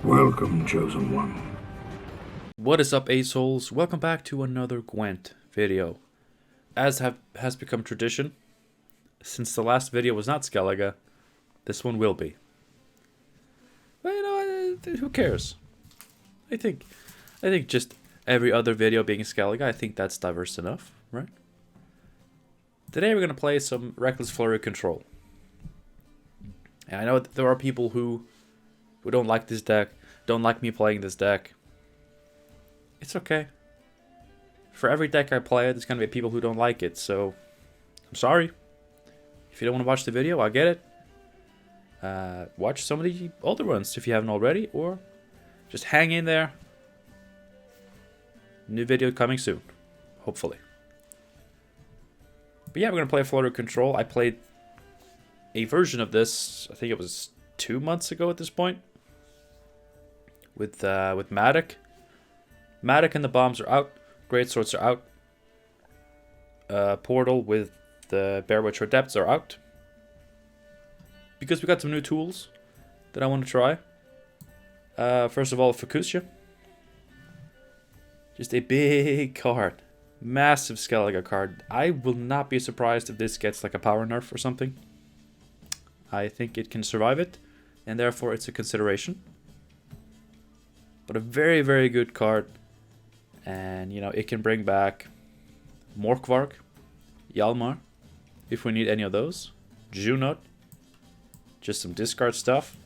Welcome, Chosen One. What is up, assholes? Welcome back to another Gwent video. As has become tradition, since the last video was not Skellige, this one will be. But you know, who cares? I think just every other video being Skellige, I think that's diverse enough, right? Today we're gonna play some Reckless Flurry Control. And I know that there are people who don't like this deck, don't like me playing this deck. It's okay. For every deck I play, there's gonna be people who don't like it, so I'm sorry. If you don't want to watch the video, I get it. Watch some of the older ones if you haven't already, or just hang in there. New video coming soon, hopefully. But yeah, we're gonna play Flurry Control. I played a version of this, I think it was 2 months ago at this point, with Matic. Matic and the bombs are out. Great Swords are out. Portal with the Bear Witch or Depths are out. Because we got some new tools that I want to try. First of all, Fukushia. Just a big card. Massive Skellige card. I will not be surprised if this gets like a power nerf or something. I think it can survive it, and therefore it's a consideration. But a very, very good card. And, you know, it can bring back Morkvarg, Hjalmar, if we need any of those. Junot, just some discard stuff.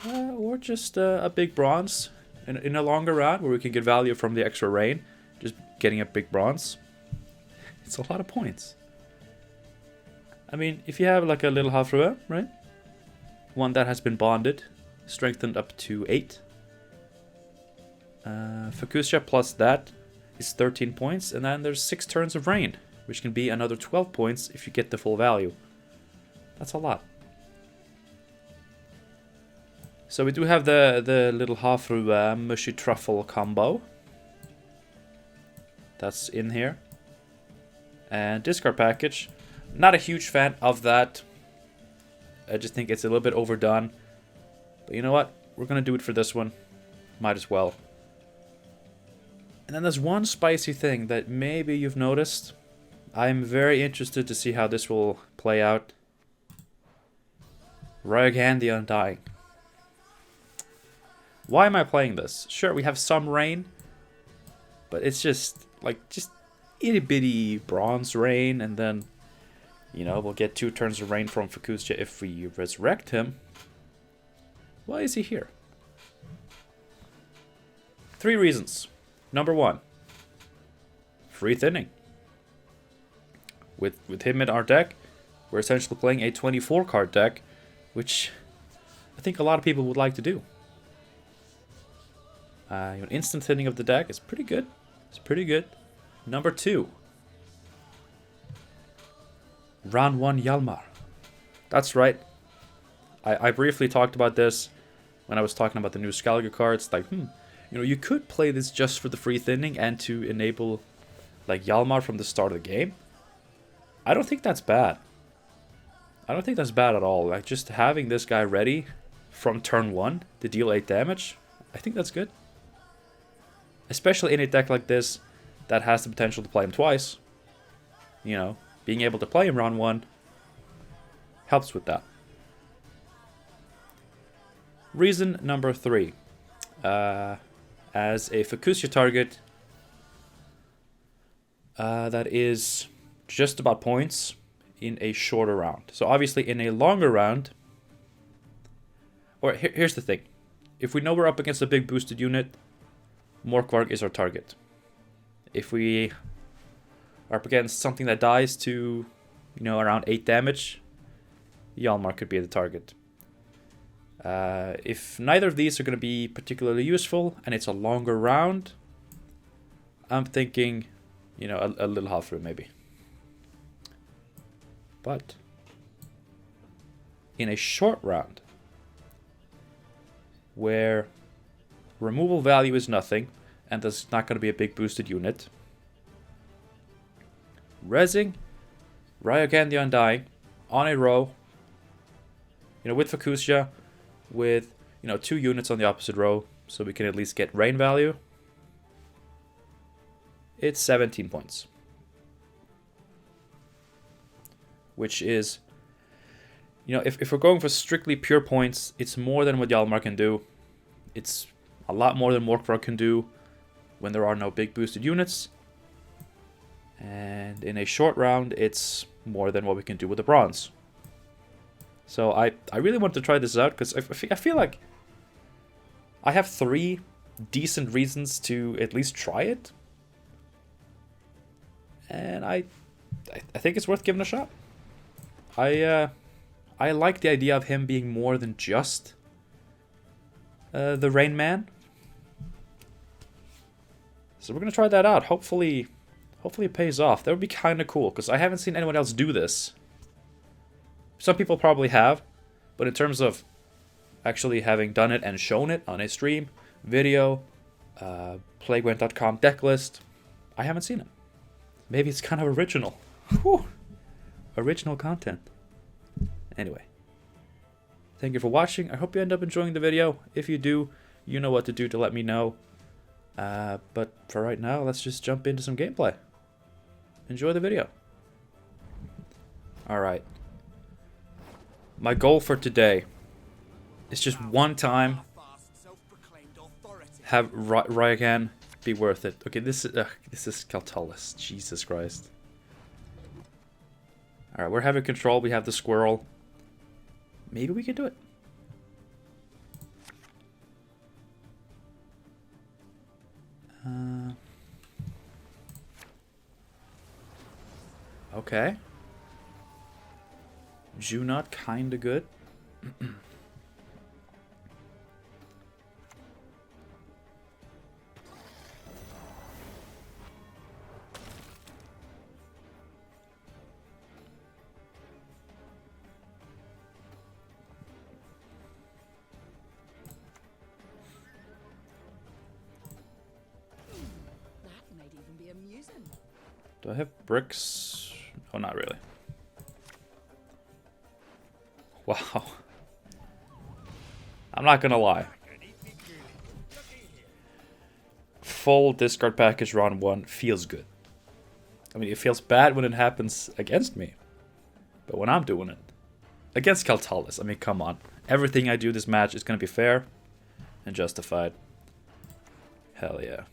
Or just a big bronze in a longer round where we can get value from the extra rain. Just getting a big bronze. It's a lot of points. I mean, if you have like a little Hafrua, right? One that has been bonded, strengthened up to 8. Fukushia plus that is 13 points, and then there's 6 turns of rain, which can be another 12 points if you get the full value. That's a lot. So we do have the little Hafrua Mushy Truffle combo. That's in here. And discard package. Not a huge fan of that. I just think it's a little bit overdone. But you know what? We're going to do it for this one. Might as well. And then there's one spicy thing that maybe you've noticed. I'm very interested to see how this will play out. Ryogan the Undying. Why am I playing this? Sure, we have some rain. But it's just itty bitty bronze rain, and then, you know, we'll get 2 turns of rain from Fukushia if we resurrect him. Why is he here? 3 reasons. Number 1, free thinning. With him in our deck, we're essentially playing a 24 card deck, which I think a lot of people would like to do. Instant thinning of the deck is pretty good. It's pretty good. Number 2, round 1 Hjalmar. That's right. I briefly talked about this when I was talking about the new Skellige cards. Like, you know, you could play this just for the free thinning and to enable, like, Hjalmar from the start of the game. I don't think that's bad. I don't think that's bad at all. Like, just having this guy ready from turn 1 to deal 8 damage, I think that's good. Especially in a deck like this that has the potential to play him twice. You know, being able to play him round 1 helps with that. Reason number 3. As a Fukushia target that is just about points in a shorter round. So obviously in a longer round, or here's the thing. If we know we're up against a big boosted unit, Morkvarg is our target. If we are up against something that dies to, you know, around 8 damage, Hjalmar could be the target. If neither of these are going to be particularly useful and it's a longer round, I'm thinking, you know, a little Hafrua maybe. But in a short round, where removal value is nothing and there's not going to be a big boosted unit, Rezzing, Ryogan the Undying on a row, you know, with Fukushia, with you know, 2 units on the opposite row, so we can at least get rain value. It's 17 points. Which is, you know, if we're going for strictly pure points, it's more than what Hjalmar can do. It's a lot more than Morkvar can do when there are no big boosted units. And in a short round, it's more than what we can do with the bronze. So I really want to try this out, because I feel like I have 3 decent reasons to at least try it. And I think it's worth giving a shot. I like the idea of him being more than just the Rain Man. So we're gonna try that out. Hopefully it pays off. That would be kind of cool, because I haven't seen anyone else do this. Some people probably have, but in terms of actually having done it and shown it on a stream, video, playgwent.com deck list, I haven't seen it. Maybe it's kind of original. Whew. Original content. Anyway, thank you for watching. I hope you end up enjoying the video. If you do, you know what to do to let me know. But for right now, let's just jump into some gameplay. Enjoy the video. Alright. My goal for today is just one time have Ryagan be worth it. Okay, this is Keltullis. Jesus Christ. Alright, we're having control. We have the squirrel. Maybe we can do it. Okay. Junot kinda good. Do I have bricks? Oh, not really. Wow. I'm not gonna lie. Full discard package round 1 feels good. I mean, it feels bad when it happens against me. But when I'm doing it against Keltullis, I mean, come on. Everything I do this match is gonna be fair and justified. Hell yeah.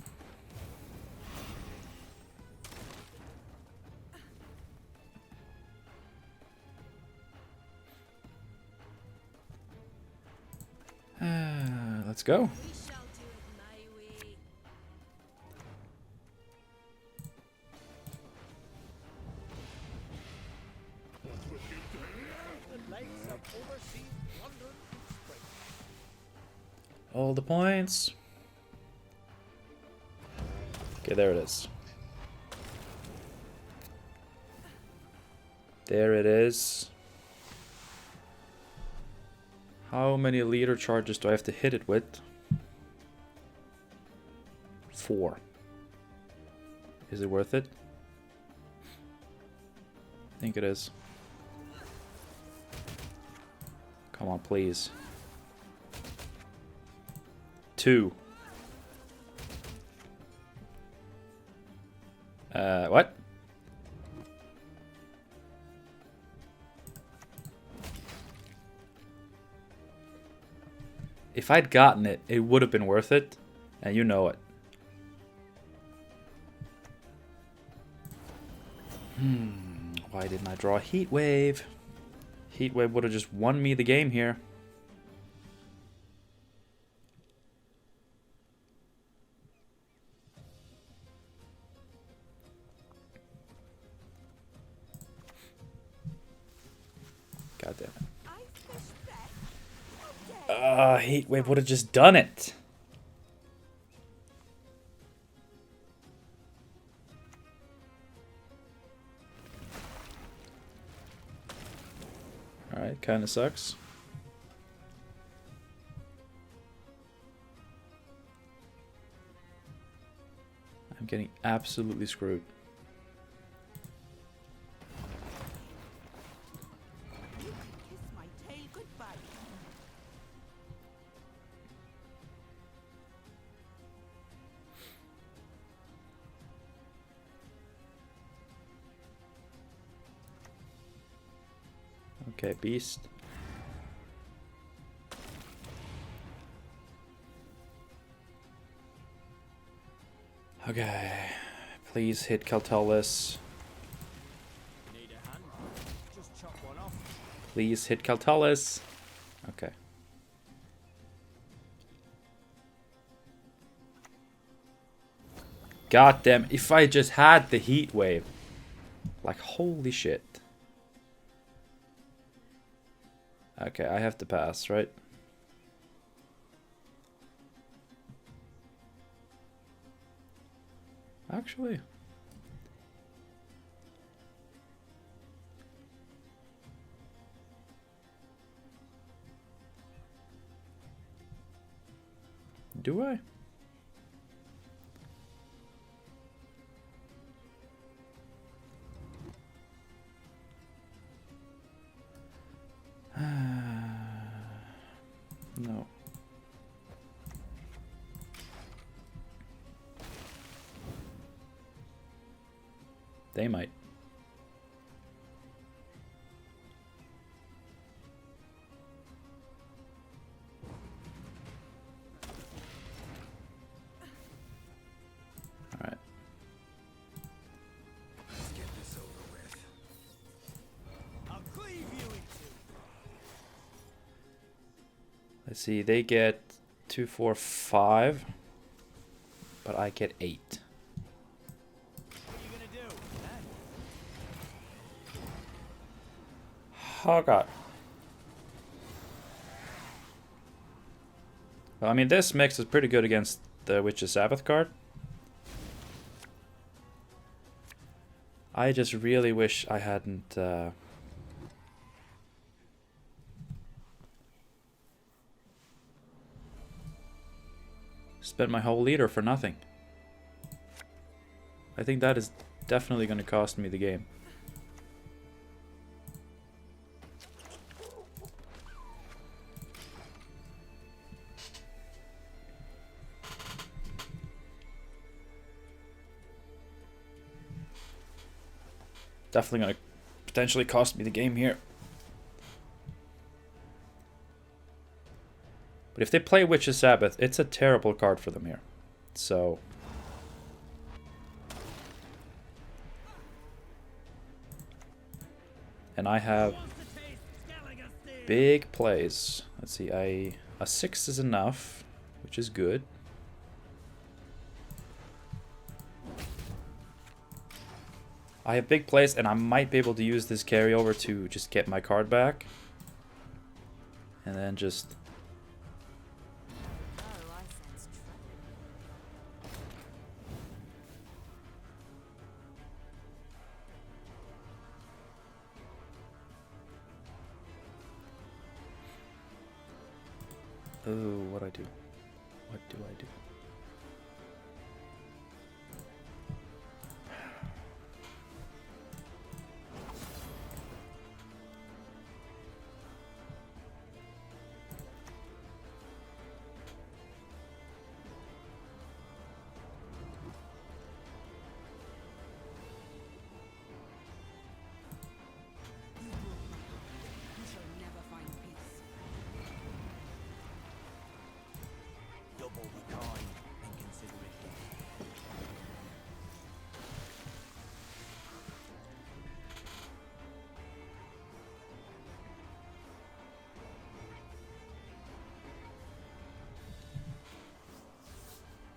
Let's go. All the points. Okay, there it is. There it is. How many leader charges do I have to hit it with? 4. Is it worth it? I think it is. Come on, please. 2. What? If I'd gotten it, it would have been worth it, and you know it. Why didn't I draw a Heat Wave? Heat Wave would have just won me the game here. God damn it. Heat Wave would have just done it. Alright, kinda sucks. I'm getting absolutely screwed. Okay, beast. Okay, please hit Keltullis. Please hit Keltullis. Okay. God damn, if I just had the heat wave. Like, holy shit. Okay, I have to pass, right? Actually. Do I? No. They might. All right. Let's get this over with. I'll cleave you in two. Let's see, they get 2, 4, 5, but I get 8. What are you gonna do? Oh god. Well, I mean, this mix is pretty good against the Witch's Sabbath card. I just really wish I hadn't... spent my whole leader for nothing. I think that is definitely going to cost me the game. Definitely going to potentially cost me the game here. But if they play Witch's Sabbath, it's a terrible card for them here. So... and I have big plays. Let's see, a 6 is enough, which is good. I have big plays, and I might be able to use this carryover to just get my card back. And then just... oh, what do I do? What do I do?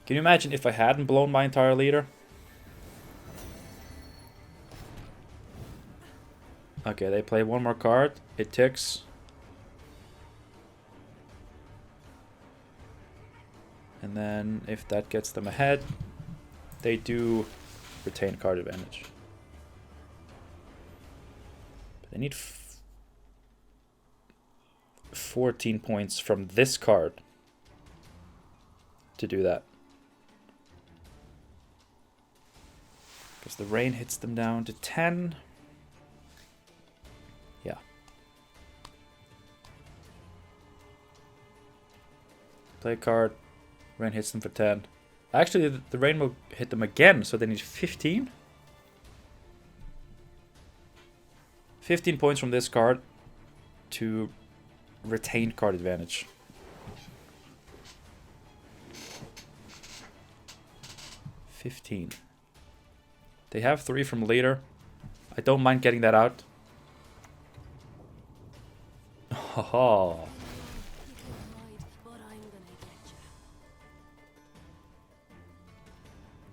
Can you imagine if I hadn't blown my entire leader? Okay, they play one more card. It ticks. And then if that gets them ahead, they do retain card advantage. But they need 14 points from this card to do that. Because the rain hits them down to 10. Yeah. Play a card. Rain hits them for 10. Actually, the rain will hit them again, so they need 15. 15 points from this card. to retain card advantage. $15. They have 3 from later. I don't mind getting that out. Haha.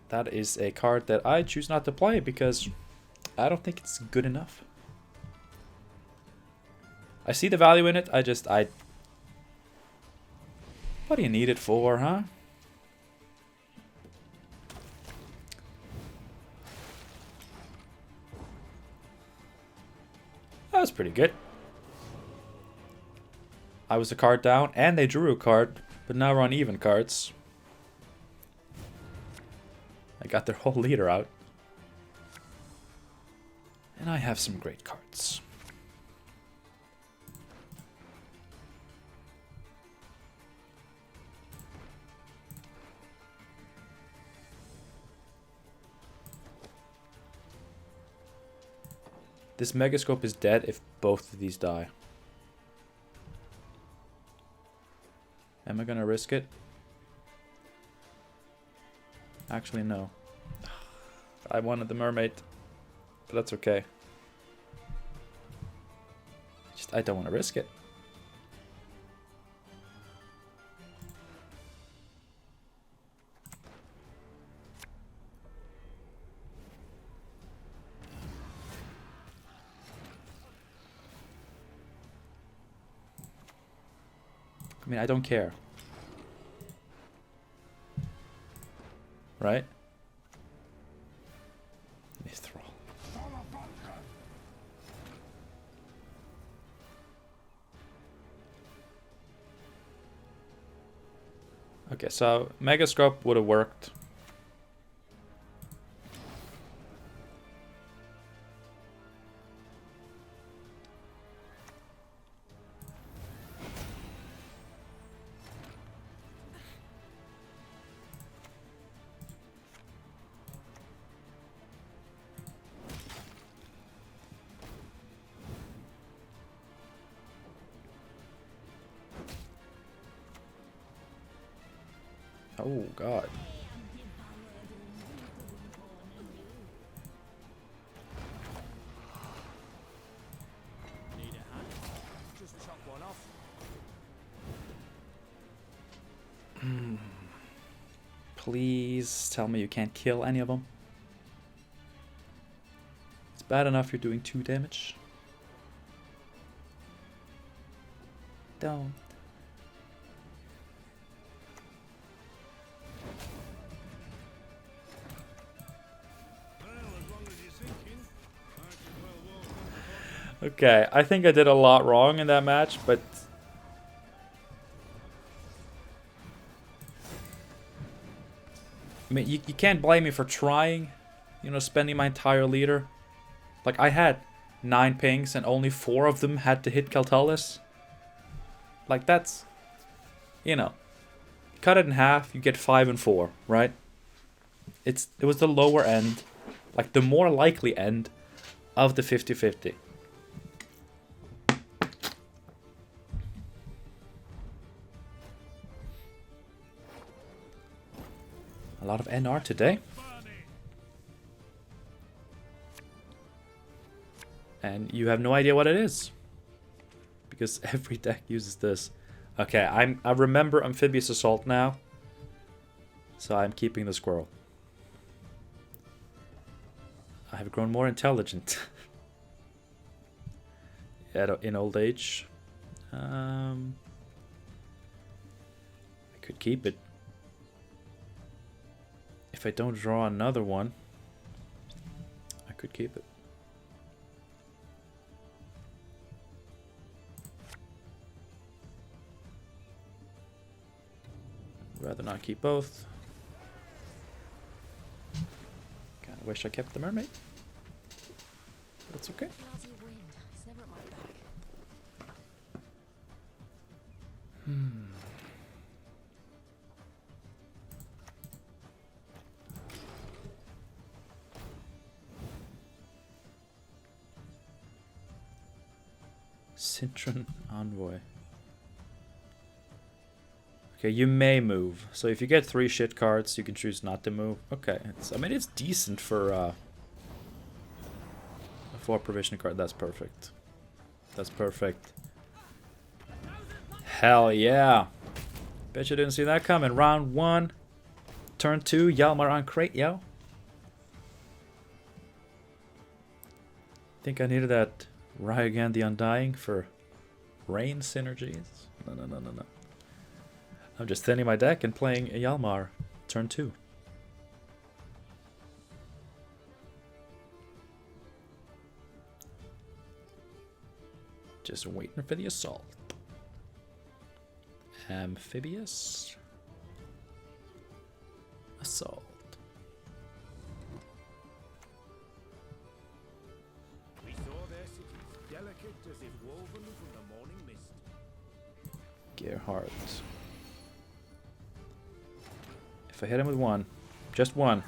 That is a card that I choose not to play because I don't think it's good enough. I see the value in it, I what do you need it for, huh? That was pretty good. I was a card down, and they drew a card, but now we're on even cards. I got their whole leader out. And I have some great cards. This Megascope is dead if both of these die. Am I gonna risk it? Actually, no. I wanted the mermaid, but that's okay. I don't want to risk it. I mean, I don't care. Right? Mithril. Okay, so Megascope would have worked. Oh, God. Need a hand? Just chop one off. Please tell me you can't kill any of them. It's bad enough you're doing 2 damage. Don't. Okay, I think I did a lot wrong in that match, but I mean, you can't blame me for trying, you know, spending my entire leader. Like, I had 9 pings and only 4 of them had to hit Keltullis. Like, that's, you know, cut it in half, you get 5 and 4, right? It was the lower end, like the more likely end of the 50-50. A lot of NR today. And you have no idea what it is. Because every deck uses this. Okay, I remember Amphibious Assault now. So I'm keeping the squirrel. I have grown more intelligent. In old age. I could keep it. If I don't draw another one, I could keep it. Rather not keep both. Kinda wish I kept the mermaid. That's okay. Citron Envoy. Okay, you may move. So if you get 3 shit cards, you can choose not to move. Okay, I mean, it's decent for a 4 provision card. That's perfect. That's perfect. Hell yeah. Bet you didn't see that coming. Round 1. Turn 2. Hjalmar on crate, yo. Think I needed that Ryogan the Undying for rain synergies? No, no, no, no, no. I'm just thinning my deck and playing a Hjalmar. Turn 2. Just waiting for the assault. Amphibious. Assault. We saw their cities, delicate as if woven from the morning mist. Gerhardt. If I hit him with 1, just 1,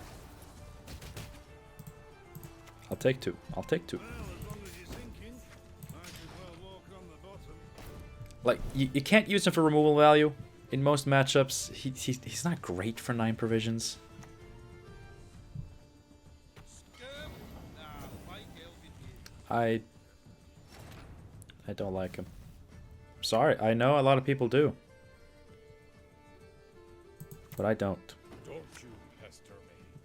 I'll take 2. I'll take 2. Well, as long as you're sinking, I should well walk on the bottom. Like, you can't use him for removal value. In most matchups, he's not great for 9 provisions. I don't like him. Sorry, I know a lot of people do. But I don't. Don't you pester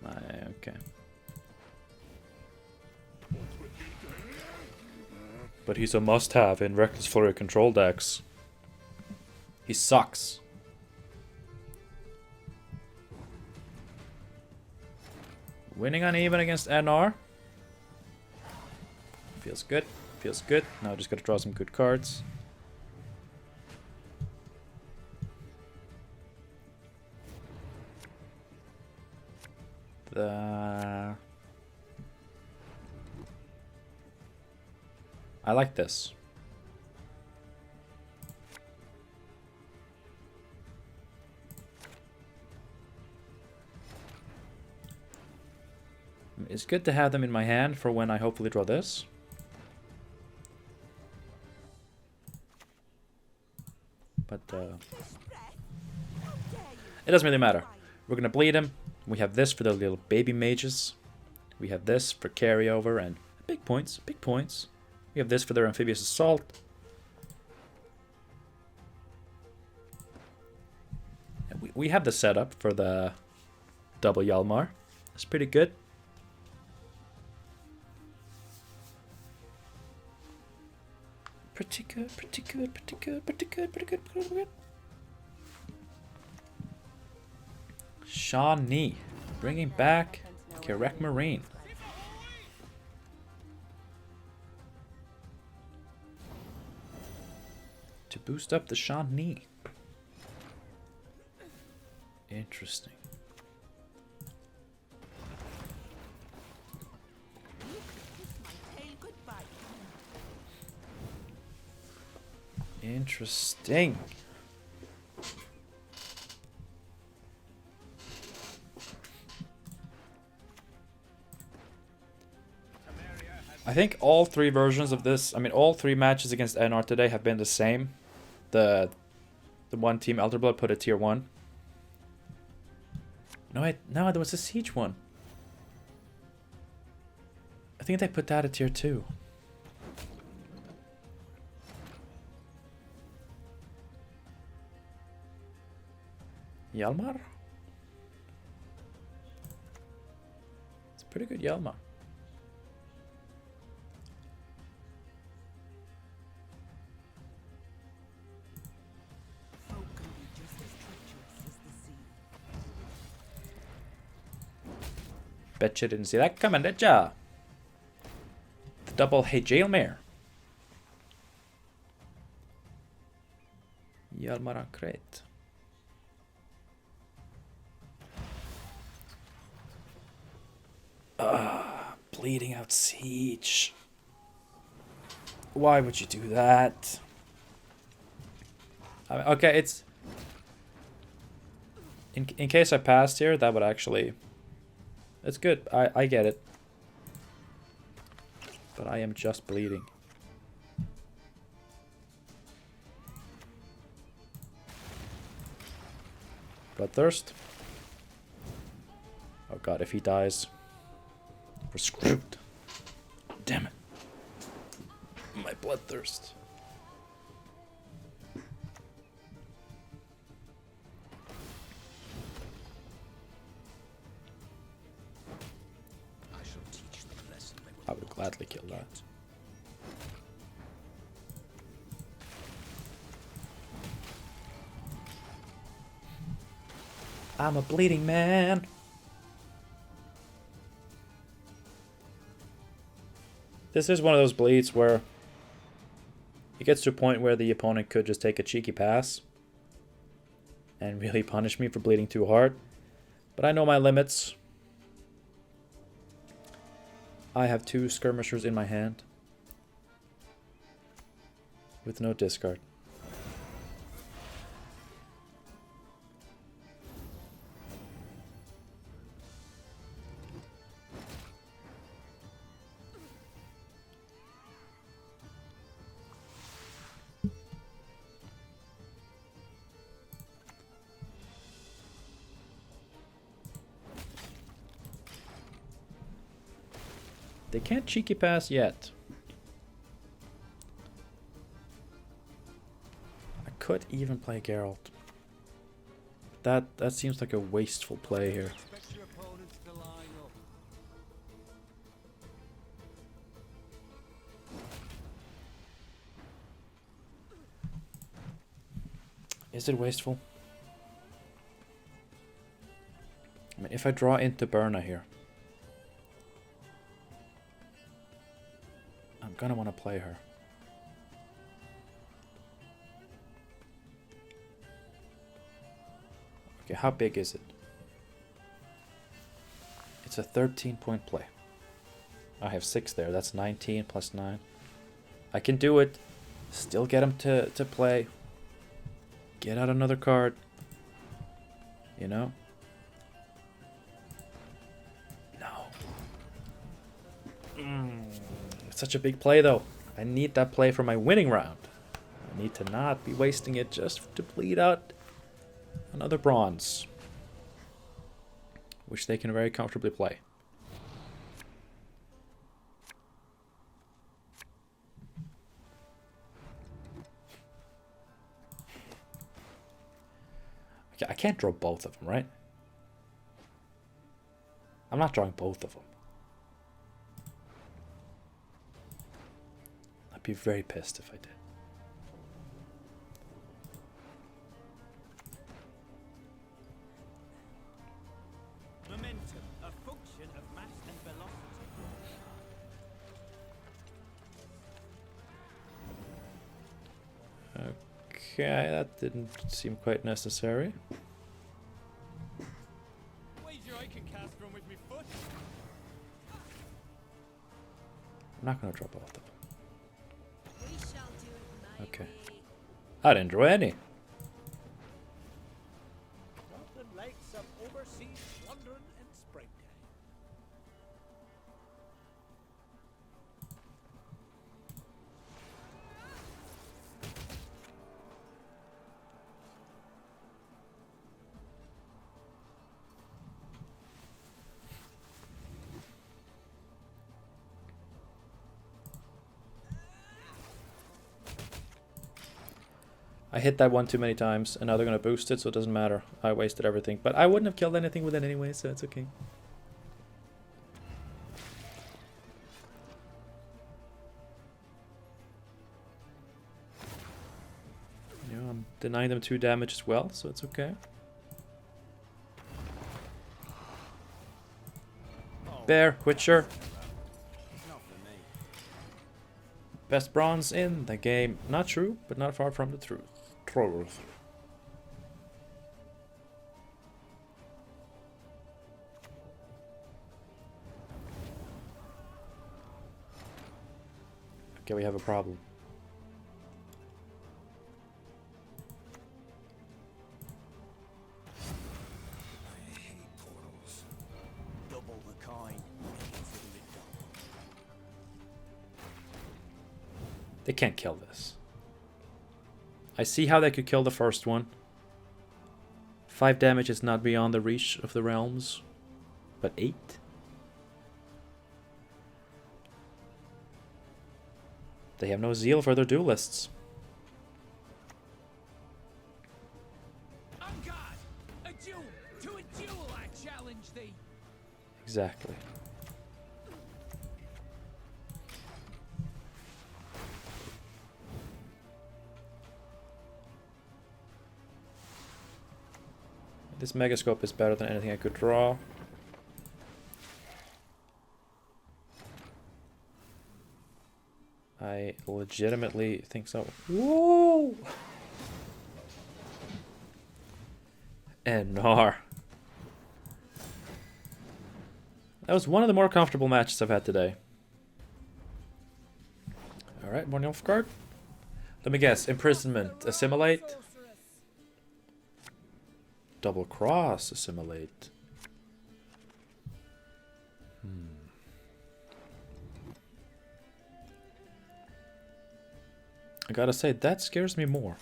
me. Okay. But he's a must-have in Reckless Flurry control decks. He sucks. Winning uneven against NR. Feels good. Feels good. Now just gotta draw some good cards. I like this. It's good to have them in my hand for when I hopefully draw this. But it doesn't really matter. We're gonna bleed him. We have this for the little baby mages. We have this for carryover and big points, big points. We have this for their amphibious assault. And we have the setup for the double Hjalmar. That's pretty good. Pretty good, pretty good, pretty good, pretty good, pretty good, pretty good. Shawnee, bringing back Kirek Marine. To boost up the Shawnee. Interesting. Interesting. I think all 3 versions of this, I mean all 3 matches against NR today have been the same. The one team Elder Blood put a tier 1. No, there was a siege one. I think they put that at tier 2. Hjalmar? It's a pretty good Hjalmar. Bet you didn't see that coming, did ya? The double Hey Jailmare. Hjalmar on crate. Bleeding out Siege. Why would you do that? I mean, okay, it's... In case I passed here, that would actually... It's good. I get it. But I am just bleeding. Bloodthirst. Oh god, if he dies, we're screwed. Damn it. My bloodthirst. I shall teach them a lesson. I would gladly kill that. I'm a bleeding man. This is one of those bleeds where it gets to a point where the opponent could just take a cheeky pass and really punish me for bleeding too hard. But I know my limits. I have 2 skirmishers in my hand with no discard. They can't cheeky pass yet. I could even play Geralt. That seems like a wasteful play here. Expect your opponents to line up. Is it wasteful? I mean, if I draw into Berna here, I'm gonna want to play her. Okay, how big is it? It's a 13-point play. I have 6 there. That's 19 plus 9. I can do it. Still get him to play. Get out another card. You know? No. It's such a big play, though. I need that play for my winning round. I need to not be wasting it just to bleed out another bronze, which they can very comfortably play. Okay, I can't draw both of them, right? I'm not drawing both of them. I'd be very pissed if I did. Momentum, a function of mass and velocity. Okay, that didn't seem quite necessary. Wager I can cast from with me foot. I'm not going to draw both of them. We shall do it, my Okay. lady. I didn't draw any. Nothing like some overseas wandering in springtime. I hit that one too many times, and now they're going to boost it, so it doesn't matter. I wasted everything. But I wouldn't have killed anything with it anyway, so it's okay. You know, I'm denying them 2 damage as well, so it's okay. Bear, Witcher. Not for me. Best bronze in the game. Not true, but not far from the truth. Truth. Okay, we have a problem. I hate portals. Double the coin. Easily done. They can't kill this. I see how they could kill the first one. 5 damage is not beyond the reach of the realms. But 8? They have no zeal for their duelists. On guard! A duel! To a duel I challenge thee! Exactly. This megascope is better than anything I could draw. I legitimately think so. Whoa! And Nar. That was one of the more comfortable matches I've had today. Alright, more Nilf card. Let me guess. Imprisonment. Assimilate. Double cross. Assimilate. I gotta say, that scares me more.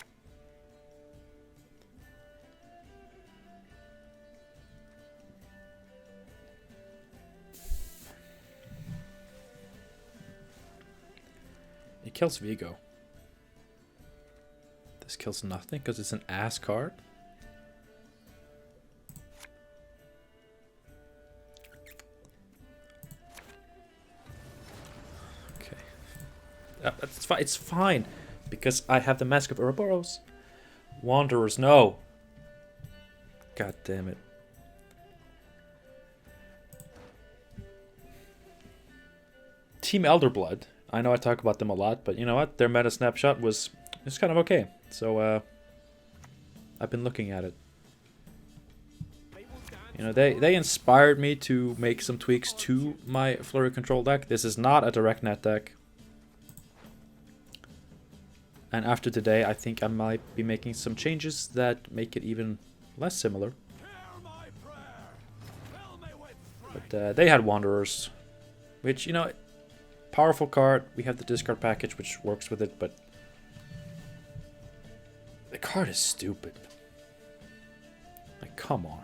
It kills Vigo. This kills nothing because it's an ass card. Okay. That's fine. It's fine. Because I have the Mask of Ouroboros. Wanderers, no. God damn it. Team Elderblood. I know I talk about them a lot, but you know what? Their meta snapshot was kind of okay. So I've been looking at it. You know, they inspired me to make some tweaks to my Flurry control deck. This is not a direct net deck. And after today, I think I might be making some changes that make it even less similar. But they had Wanderers, which, you know, powerful card. We have the discard package, which works with it, but the card is stupid. Like, come on.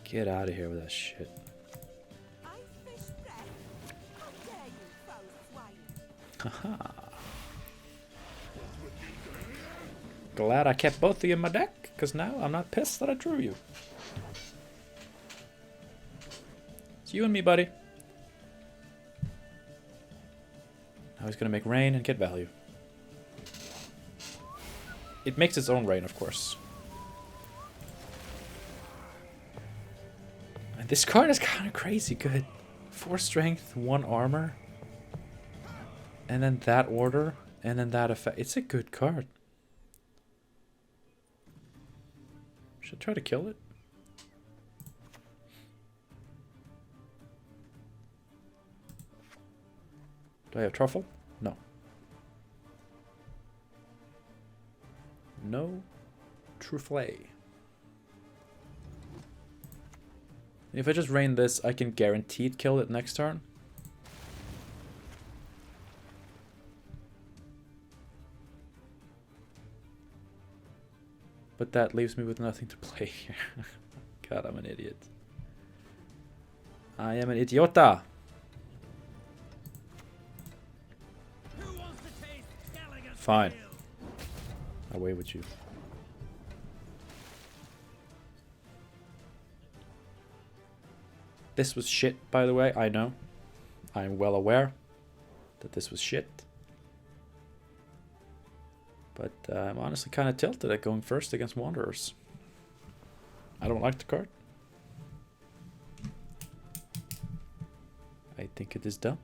Get out of here with that shit. Haha. Glad I kept both of you in my deck, because now I'm not pissed that I drew you. It's you and me, buddy. Now he's gonna make rain and get value. It makes its own rain, of course. And this card is kind of crazy good. 4 strength, 1 armor. And then that order, and then that effect. It's a good card. Should I try to kill it? Do I have truffle? No. No truffle. If I just rain this, I can guaranteed kill it next turn. But that leaves me with nothing to play here. God, I'm an idiot. I am an idiota. Fine. Away with you. This was shit, by the way. I know. I'm well aware that this was shit. But I'm honestly kind of tilted at going first against Wanderers. I don't like the card. I think it is dumb.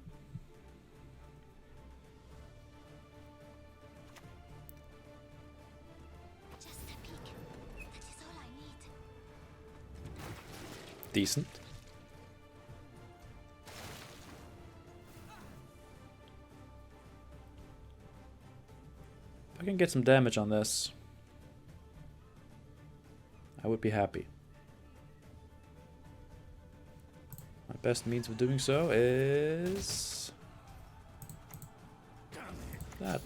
Just a peek. That is all I need. Decent. If I can get some damage on this, I would be happy. My best means of doing so is that.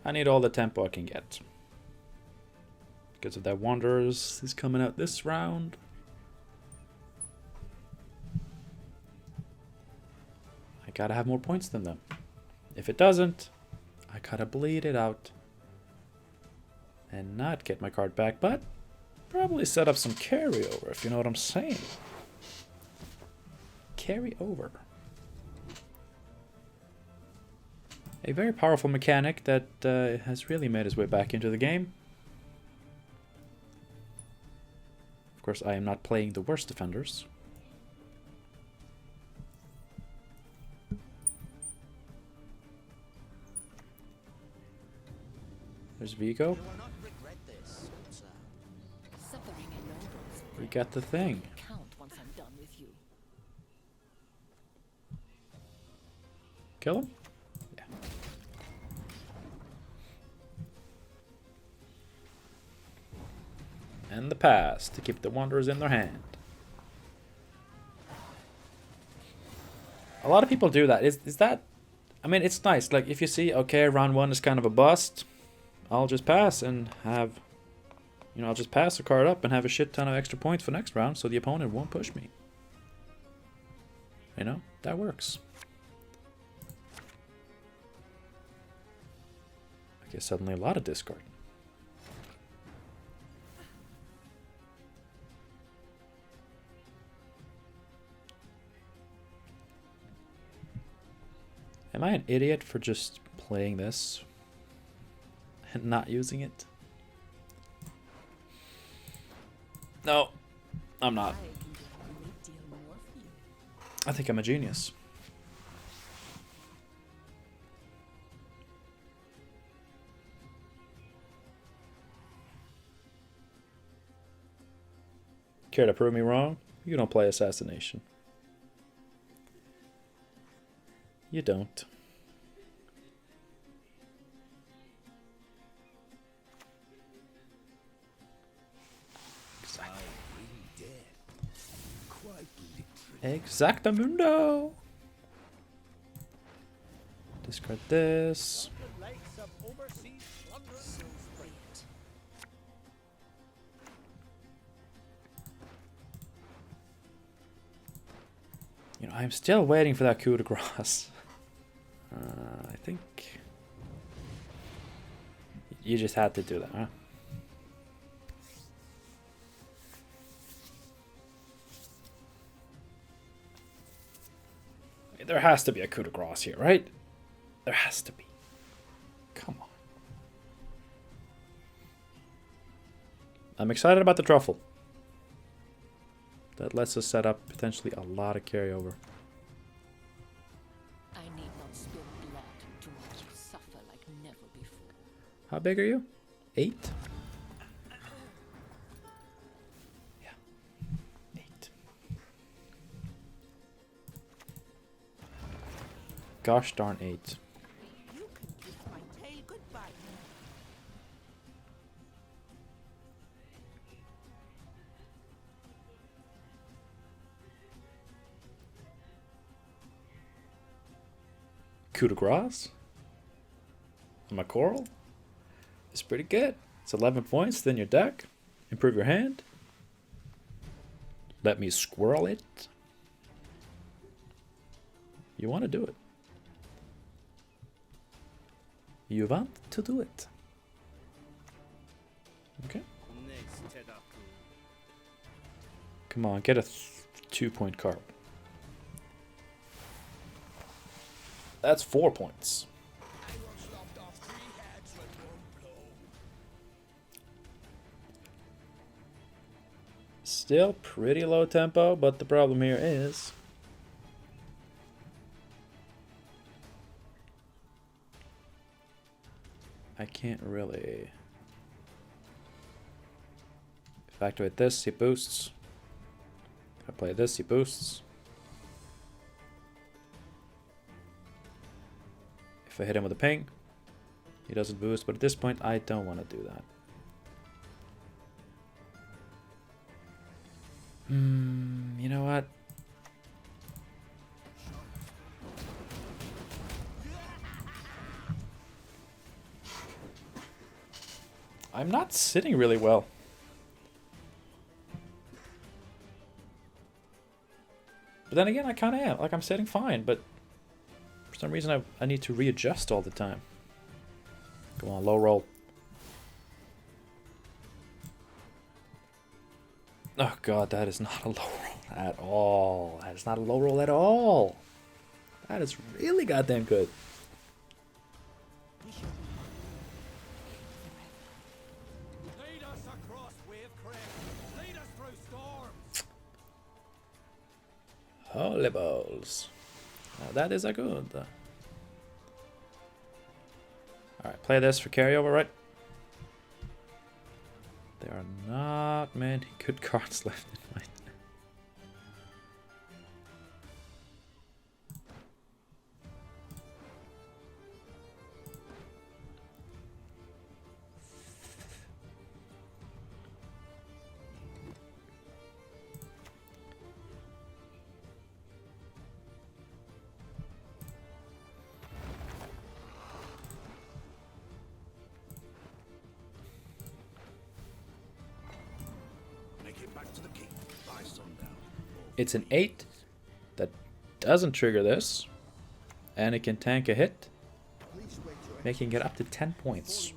I need all the tempo I can get. Because of that Wanderers is coming out this round. I gotta have more points than them. If it doesn't, I gotta bleed it out. And not get my card back, but probably set up some carryover, if you know what I'm saying. Carry over. A very powerful mechanic that has really made its way back into the game. Of course, I am not playing the worst defenders. There's Vigo. We got the thing. Kill him? Yeah. And the pass to keep the Wanderers in their hand. A lot of people do that. Is that... I mean, it's nice. Like, if you see, okay, round 1 is kind of a bust, I'll just pass and have... You know, I'll just pass the card up and have a shit ton of extra points for next round so the opponent won't push me. You know, that works. Okay, suddenly a lot of discard. Am I an idiot for just playing this and not using it? No, I'm not. I think I'm a genius. Care to prove me wrong? You don't play Assassination. You don't. Exactamundo. Discard this. You know, I'm still waiting for that coup de grace. I think you just had to do that, huh? There has to be a coup de grace here, right? There has to be. Come on. I'm excited about the truffle. That lets us set up potentially a lot of carryover. I need not spill blood to make you suffer like never before. How big are you? 8? Yeah. 8. Gosh darn 8. You can kiss my tail goodbye. Coup de grace? My coral? It's pretty good. It's 11 points, then your deck. Improve your hand. Let me squirrel it. You want to do it. You want to do it. Okay. Come on, get a 2-point card. That's 4 points. Still pretty low tempo, but the problem here is I can't really. If I activate this, he boosts. If I play this, he boosts. If I hit him with a ping, he doesn't boost, but at this point I don't want to do that. You know what? I'm not sitting really well. But then again, I kind of am. Like, I'm sitting fine, but for some reason I need to readjust all the time. Come on, low roll. Oh god, that is not a low roll at all. That is not a low roll at all. That is really goddamn good. Lead us across wave crests. Lead us through storms. Holy balls. Now that is a good. Alright, play this for carryover, right? There are not many good cards left in my... It's an 8 that doesn't trigger this, and it can tank a hit, making it up to 10 points.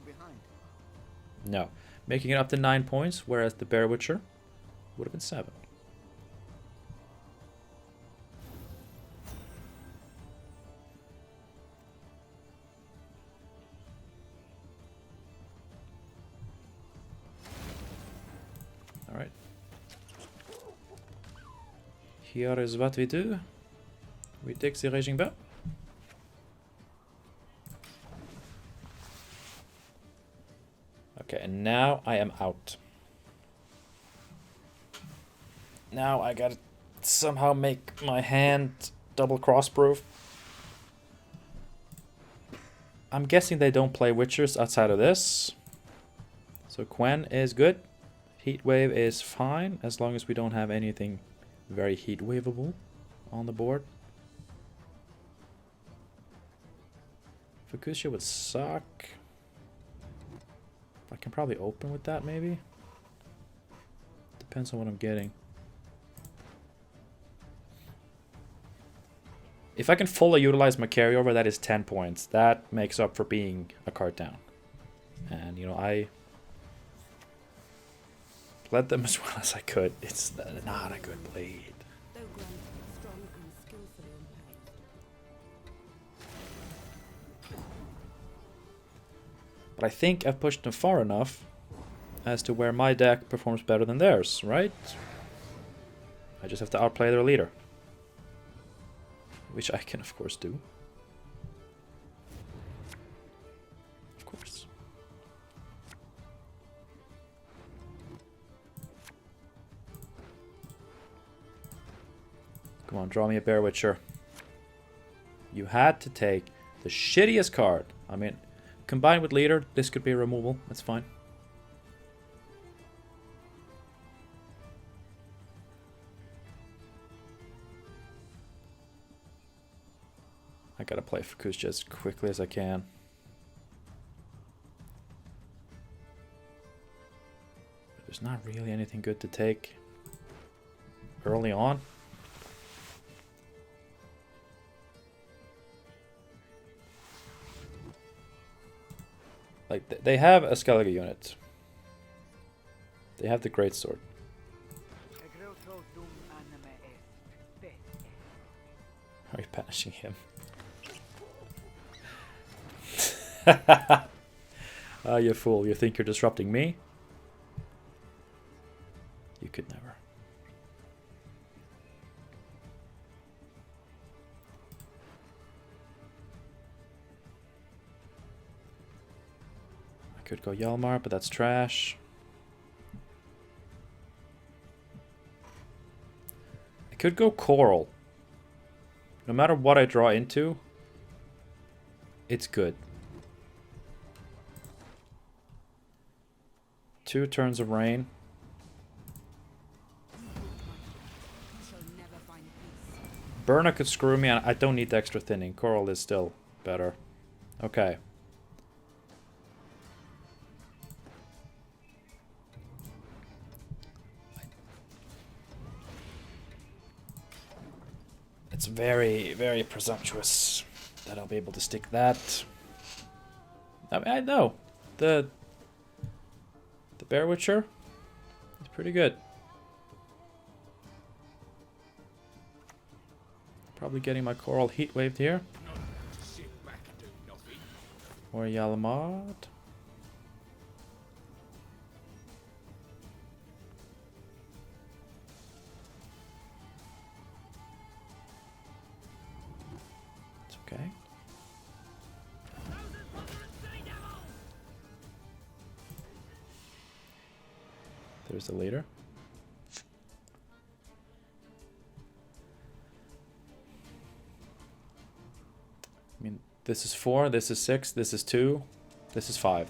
No, making it up to 9 points, whereas the Bear Witcher would have been 7. Alright. Here is what we do. We take the Raging Bear. Okay, and now I am out. Now I gotta somehow make my hand double cross-proof. I'm guessing they don't play Witchers outside of this. So Gwent is good. Heatwave is fine, as long as we don't have anything very heatwaveable on the board. Fukushia would suck. I can probably open with that, maybe. Depends on what I'm getting. If I can fully utilize my carryover, that is 10 points. That makes up for being a card down. And, you know, I led them as well as I could. It's not a good blade. But I think I've pushed them far enough as to where my deck performs better than theirs, right? I just have to outplay their leader. Which I can, of course, do. Of course. Come on, draw me a Bear Witcher. You had to take the shittiest card. I mean, combined with leader, this could be a removal. That's fine. I gotta play Fukushia as quickly as I can. There's not really anything good to take early on. Like, they have a Skellige unit. They have the Greatsword. Are you banishing him? Ah, you fool. You think you're disrupting me? You could never. I could go Hjalmar, but that's trash. I could go Coral. No matter what I draw into, it's good. 2 turns of rain. Burna could screw me, and I don't need the extra thinning. Coral is still better. Okay. It's very, very presumptuous that I'll be able to stick that. I mean, I know. The Bear Witcher is pretty good. Probably getting my coral heat waved here. Or Yalamad. It's okay. There's the leader. I mean, this is 4, this is 6, this is 2, this is 5.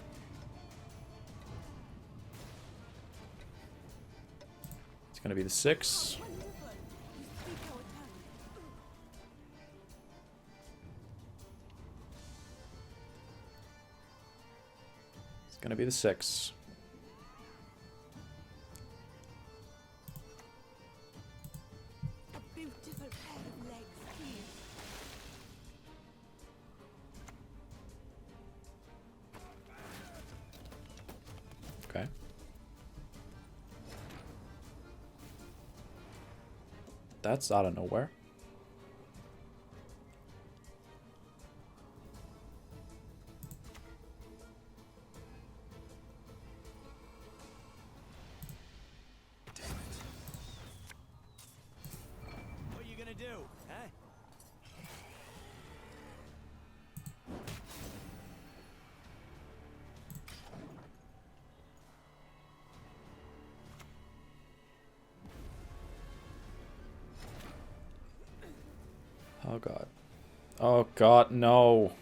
It's gonna be the 6. It's gonna be the 6. Okay. That's out of nowhere. Damn it. What are you gonna do, huh? Oh god. Oh god, no.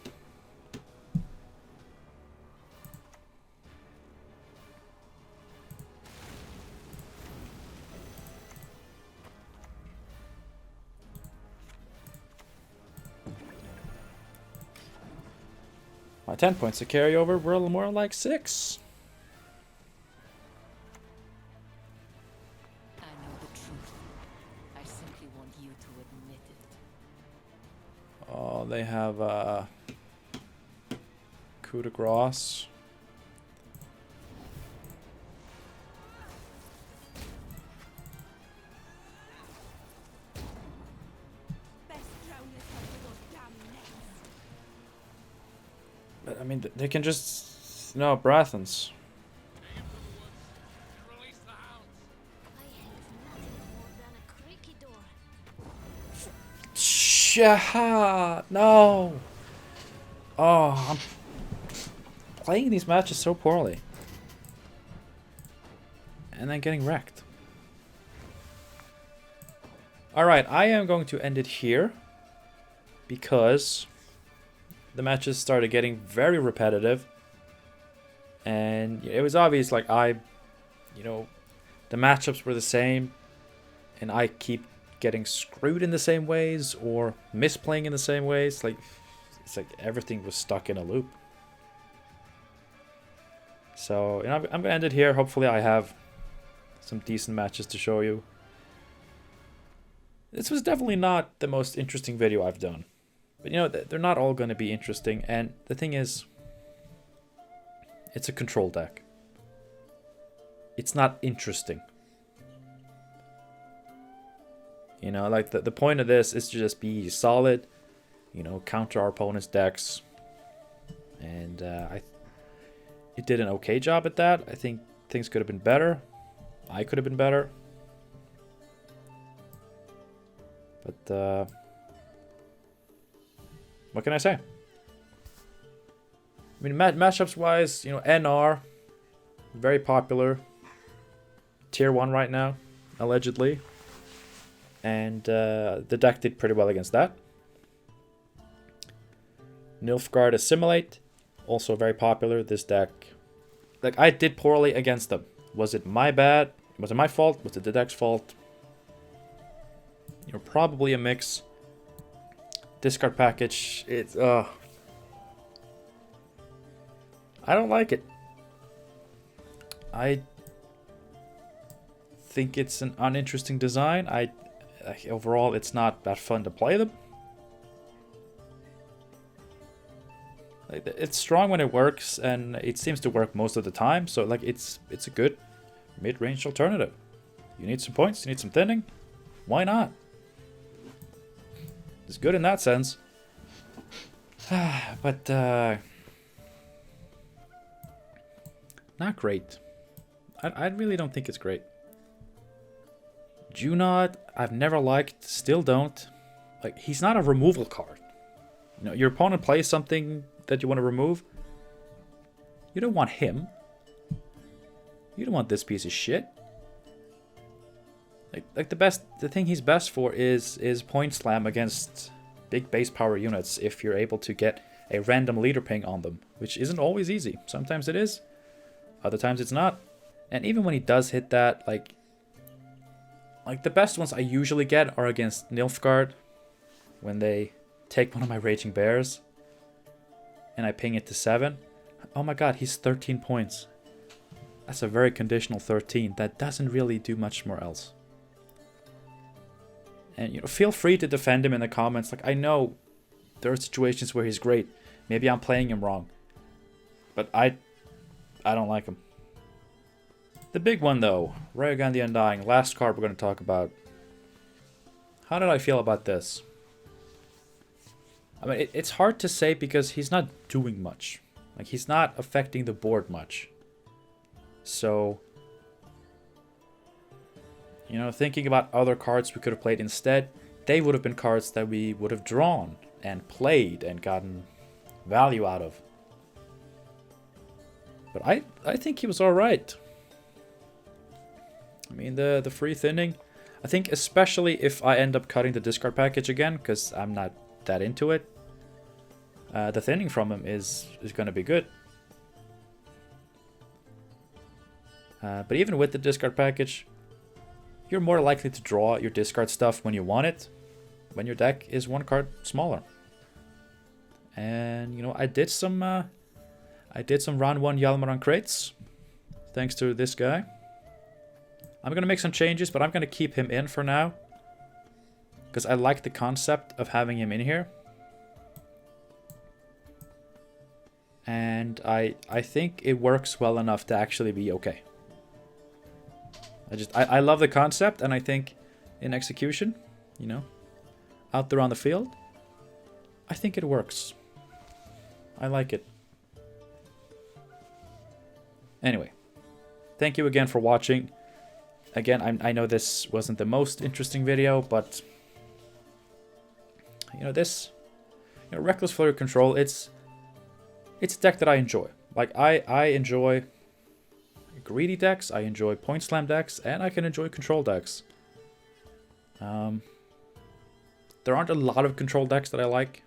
My 10 points to carry over were more like 6. I know the truth. I simply want you to admit it. Oh, they have coup de grace. But I mean, they can just Brathens. I hate nothing more than a creaky door. Shaha! No! Oh, I'm playing these matches so poorly. And then getting wrecked. Alright, I am going to end it here. Because the matches started getting very repetitive. And it was obvious, like, the matchups were the same. And I keep getting screwed in the same ways or misplaying in the same ways. It's like everything was stuck in a loop. So, I'm going to end it here. Hopefully I have some decent matches to show you. This was definitely not the most interesting video I've done. But they're not all going to be interesting. And the thing is, it's a control deck. It's not interesting. Like the point of this is to just be solid, counter our opponent's decks. And it did an okay job at that. I think things could have been better. I could have been better. But, what can I say? I mean, matchups wise, NR, very popular. Tier 1 right now, allegedly. And the deck did pretty well against that. Nilfgaard Assimilate, also very popular. This deck, like, I did poorly against them. Was it my bad? Was it my fault? Was it the deck's fault? Probably a mix. Discard package, it's I don't like it. I think it's an uninteresting design. overall it's not that fun to play them. Like, it's strong when it works, and it seems to work most of the time. So like it's a good mid-range alternative. You need some points, you need some thinning. Why not? It's good in that sense. But not great. I really don't think it's great. Junod, I've never liked, still don't. Like, he's not a removal card. You know, your opponent plays something that you want to remove. You don't want him. You don't want this piece of shit. Like the thing he's best for is point slam against big base power units if you're able to get a random leader ping on them, which isn't always easy. Sometimes it is, other times it's not. And even when he does hit that, like the best ones I usually get are against Nilfgaard, when they take one of my Raging Bears and I ping it to 7. Oh my god, he's 13 points. That's a very conditional 13. That doesn't really do much more else. And, you know, feel free to defend him in the comments. Like, I know there are situations where he's great. Maybe I'm playing him wrong. But I don't like him. The big one, though. Rayogan the Undying. Last card we're going to talk about. How did I feel about this? I mean, it's hard to say because he's not doing much. Like, he's not affecting the board much. So, you know, thinking about other cards we could have played instead, they would have been cards that we would have drawn and played and gotten value out of. But I think he was alright. I mean, the free thinning, I think especially if I end up cutting the discard package again, because I'm not that into it, the thinning from him is going to be good. But even with the discard package, you're more likely to draw your discard stuff when you want it, when your deck is one card smaller. And, you know, I did some round 1 Yalmaran crates, thanks to this guy. I'm going to make some changes, but I'm going to keep him in for now, because I like the concept of having him in here. And I think it works well enough to actually be okay. I love the concept, and I think in execution, you know, out there on the field, I think it works. I like it. Anyway, thank you again for watching. Again, I know this wasn't the most interesting video, but you know, this, you know, Reckless Flurry Control, it's a deck that I enjoy. Like, I enjoy greedy decks, I enjoy point slam decks, and I can enjoy control decks. There aren't a lot of control decks that I like,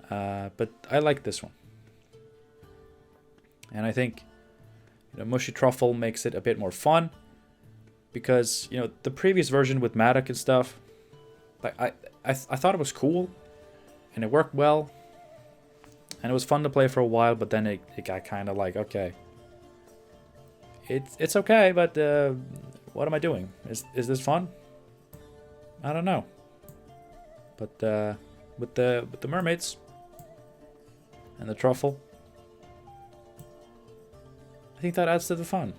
but I like this one. And I think, you know, Mushy Truffle makes it a bit more fun, because, you know, the previous version with Madoc and stuff, like I thought it was cool, and it worked well, and it was fun to play for a while, but then it got kind of like, okay, it's okay, but what am I doing? Is this fun? I don't know. But with the mermaids and the truffle, I think that adds to the fun.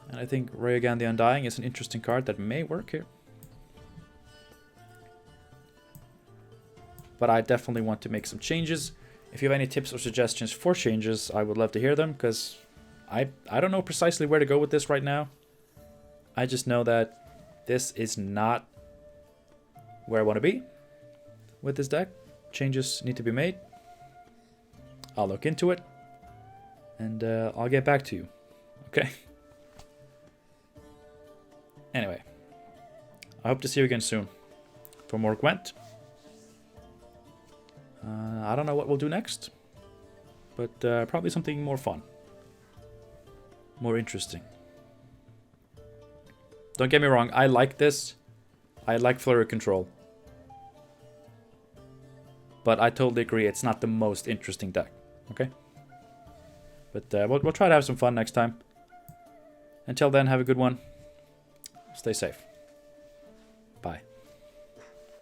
And I think Rayogan the Undying is an interesting card that may work here. But I definitely want to make some changes. If you have any tips or suggestions for changes, I would love to hear them, because I don't know precisely where to go with this right now. I just know that this is not where I want to be with this deck. Changes need to be made. I'll look into it, and I'll get back to you. Okay? Anyway, I hope to see you again soon for more Gwent. I don't know what we'll do next, but probably something more fun. More interesting. Don't get me wrong, I like this. I like Flurry Control. But I totally agree, it's not the most interesting deck. Okay? But we'll try to have some fun next time. Until then, have a good one. Stay safe.